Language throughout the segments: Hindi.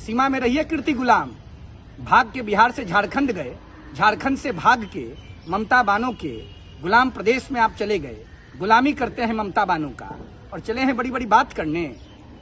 सीमा में रहिए कीर्ति गुलाम। भाग के बिहार से झारखंड गए, झारखंड से भाग के ममता बानो के गुलाम प्रदेश में आप चले गए। गुलामी करते हैं ममता बानो का और चले हैं बड़ी बड़ी बात करने।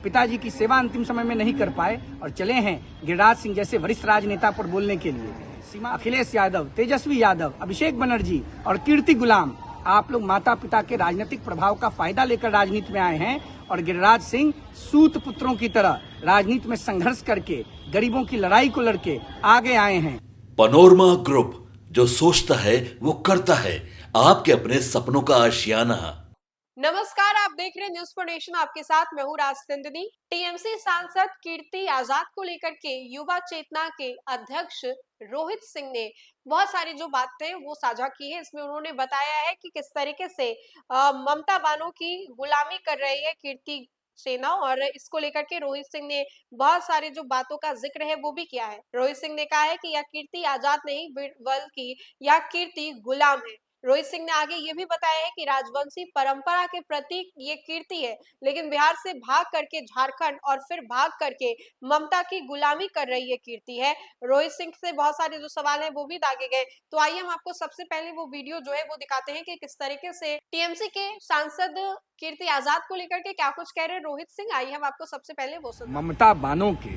पिताजी की सेवा अंतिम समय में नहीं कर पाए और चले हैं गिरिराज सिंह जैसे वरिष्ठ राजनेता पर बोलने के लिए। सीमा अखिलेश यादव, तेजस्वी यादव, अभिषेक बनर्जी और कीर्ति गुलाम, आप लोग माता पिता के राजनीतिक प्रभाव का फायदा लेकर राजनीति में आए हैं और गिरिराज सिंह सूत पुत्रों की तरह राजनीति में संघर्ष करके गरीबों की लड़ाई को लड़के आगे आए हैं। पनोरमा ग्रुप, जो सोचता है वो करता है, आपके अपने सपनों का आशियाना। नमस्कार, आप देख रहे हैं न्यूज फॉर नेशन। आपके साथ मैं हूँ राजतंदनी। टीएमसी सांसद कीर्ति आजाद को लेकर के युवा चेतना के अध्यक्ष रोहित सिंह ने बहुत सारी जो बातें वो साझा की है। इसमें उन्होंने बताया है कि किस तरीके से ममता बानो की गुलामी कर रही है कीर्ति सेना, और इसको लेकर के रोहित सिंह ने बहुत सारे जो बातों का जिक्र है वो भी किया है। रोहित सिंह ने कहा है कि यह कीर्ति आजाद नहीं बल्कि यह कीर्ति गुलाम है। रोहित सिंह ने आगे ये भी बताया है कि राजवंशी परंपरा के प्रतीक ये कीर्ति है, लेकिन बिहार से भाग करके झारखंड और फिर भाग करके ममता की गुलामी कर रही है कीर्ति है। रोहित सिंह से बहुत सारे जो सवाल हैं वो भी दागे गए। तो आइए हम आपको सबसे पहले वो वीडियो जो है वो दिखाते हैं कि किस तरीके से टीएमसी के सांसद कीर्ति आजाद को लेकर के क्या कुछ कह रहे हैं रोहित सिंह। आइए हम आपको सबसे पहले वो सुनते हैं। ममता बानो के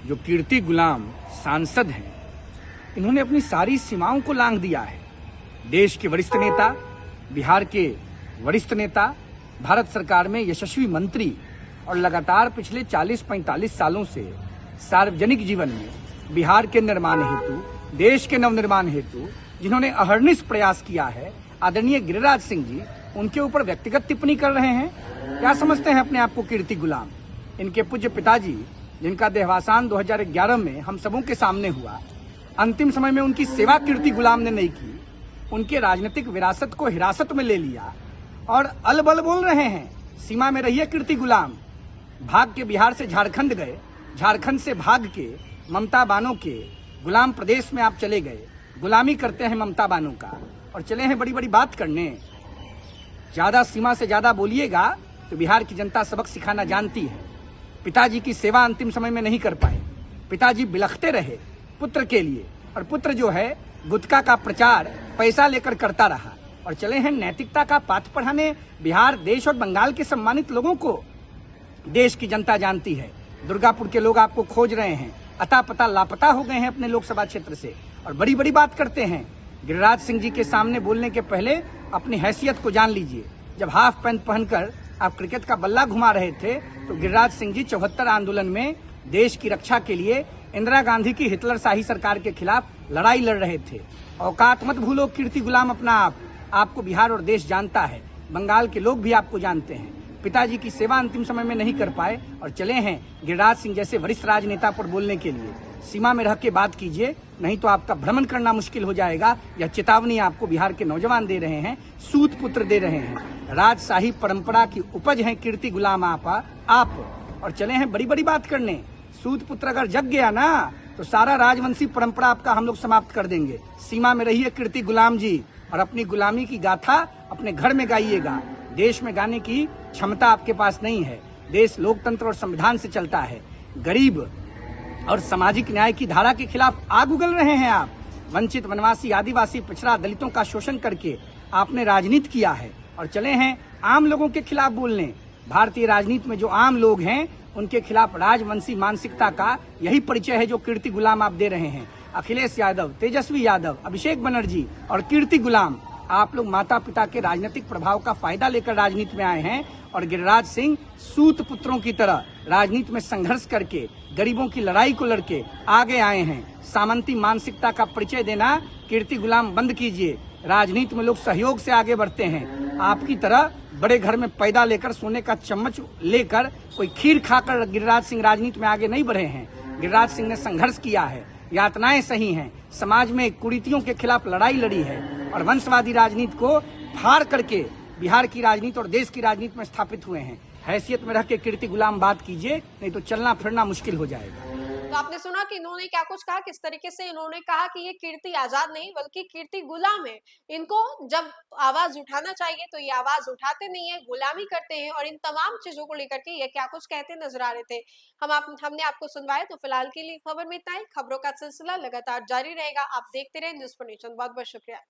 जो कीर्ति गुलाम सांसद हैं, इन्होंने अपनी सारी सीमाओं को लांघ दिया है। देश के वरिष्ठ नेता, बिहार के वरिष्ठ नेता, भारत सरकार में यशस्वी मंत्री और लगातार पिछले 40-45 सालों से सार्वजनिक जीवन में बिहार के निर्माण हेतु, देश के नवनिर्माण हेतु जिन्होंने अहर्निश प्रयास किया है, आदरणीय गिरिराज सिंह जी उनके ऊपर व्यक्तिगत टिप्पणी कर रहे हैं। क्या समझते हैं अपने आप को कीर्ति गुलाम? इनके पूज्य पिताजी, जिनका देहावसान 2011 में हम सबों के सामने हुआ, अंतिम समय में उनकी सेवा कीर्ति गुलाम ने नहीं की, उनके राजनीतिक विरासत को हिरासत में ले लिया और अलबल बोल रहे हैं सीमा में रहिए कीर्ति गुलाम। भाग के बिहार से झारखंड गए, झारखंड से भाग के ममता बानो के गुलाम प्रदेश में आप चले गए। गुलामी करते हैं ममता बानो का और चले हैं बड़ी बड़ी बात करने। ज्यादा सीमा से ज्यादा बोलिएगा तो बिहार की जनता सबक सिखाना जानती है। पिताजी की सेवा अंतिम समय में नहीं कर पाए, पिताजी बिलखते रहे पुत्र के लिए और पुत्र जो है गुटखा का प्रचार पैसा लेकर करता रहा और चले हैं नैतिकता का पाठ पढ़ाने बिहार, देश और बंगाल के सम्मानित लोगों को। देश की जनता जानती है, दुर्गापुर के लोग आपको खोज रहे हैं, अता पता लापता हो गए हैं अपने लोकसभा क्षेत्र से और बड़ी बड़ी बात करते हैं। गिरिराज सिंह जी के सामने बोलने के पहले अपनी हैसियत को जान लीजिए। जब हाफ पैंट पहनकर आप क्रिकेट का बल्ला घुमा रहे थे तो गिरिराज सिंह जी 74 आंदोलन में देश की रक्षा के लिए इंदिरा गांधी की हिटलर शाही सरकार के खिलाफ लड़ाई लड़ रहे थे। औकात मत भूलो कीर्ति गुलाम अपना आपको बिहार और देश जानता है, बंगाल के लोग भी आपको जानते हैं। पिताजी की सेवा अंतिम समय में नहीं कर पाए और चले हैं गिरिराज सिंह जैसे वरिष्ठ राजनेता पर बोलने के लिए। सीमा में रह के बात कीजिए, नहीं तो आपका भ्रमण करना मुश्किल हो जाएगा। यह चेतावनी आपको बिहार के नौजवान दे रहे हैं, सूत पुत्र दे रहे हैं। राजशाही परंपरा की उपज है कीर्ति गुलाम आप और चले हैं बड़ी बड़ी बात करने। सूत पुत्र अगर जग गया ना तो सारा राजवंशी परंपरा आपका हम लोग समाप्त कर देंगे। सीमा में रहिए कीर्ति गुलाम जी और अपनी गुलामी की गाथा अपने घर में गाइएगा। देश में गाने की क्षमता आपके पास नहीं है। देश लोकतंत्र और संविधान से चलता है। गरीब और सामाजिक न्याय की धारा के खिलाफ आग उगल रहे हैं आप। वंचित, वनवासी, आदिवासी, पिछड़ा, दलितों का शोषण करके आपने राजनीति किया है और चले हैं आम लोगों के खिलाफ बोलने। भारतीय राजनीति में जो आम लोग हैं उनके खिलाफ राजवंशी मानसिकता का यही परिचय है जो कीर्ति गुलाम आप दे रहे हैं। अखिलेश यादव, तेजस्वी यादव, अभिषेक बनर्जी और कीर्ति गुलाम, आप लोग माता पिता के राजनीतिक प्रभाव का फायदा लेकर राजनीति में आए हैं और गिरिराज सिंह सूत पुत्रों की तरह राजनीति में संघर्ष करके गरीबों की लड़ाई को लड़के आगे आए हैं। सामंती मानसिकता का परिचय देना कीर्ति गुलाम बंद कीजिए। राजनीति में लोग सहयोग से आगे बढ़ते हैं। आपकी तरह बड़े घर में पैदा लेकर सोने का चम्मच लेकर कोई खीर खाकर गिरिराज सिंह राजनीति में आगे नहीं बढ़े हैं। गिरिराज सिंह ने संघर्ष किया है, यातनाएं सही हैं, समाज में कुरीतियों के खिलाफ लड़ाई लड़ी है और वंशवादी राजनीति को फाड़ करके बिहार की राजनीति और देश की राजनीति में स्थापित हुए हैं। हैसियत में रह के कीर्ति गुलाम बात कीजिए, नहीं तो चलना फिरना मुश्किल हो जाएगा। तो आपने सुना कि इन्होंने क्या कुछ कहा, किस तरीके से इन्होंने कहा कि ये कीर्ति आजाद नहीं बल्कि कीर्ति गुलाम है। इनको जब आवाज उठाना चाहिए तो ये आवाज उठाते नहीं है, गुलामी करते हैं। और इन तमाम चीजों को लेकर के ये क्या कुछ कहते नजर आ रहे थे। हमने आपको सुनवाया। तो फिलहाल के लिए खबर में इतना ही। खबरों का सिलसिला लगातार जारी रहेगा। आप देखते रहे न्यूज़ 4 नेशन। बहुत बहुत शुक्रिया।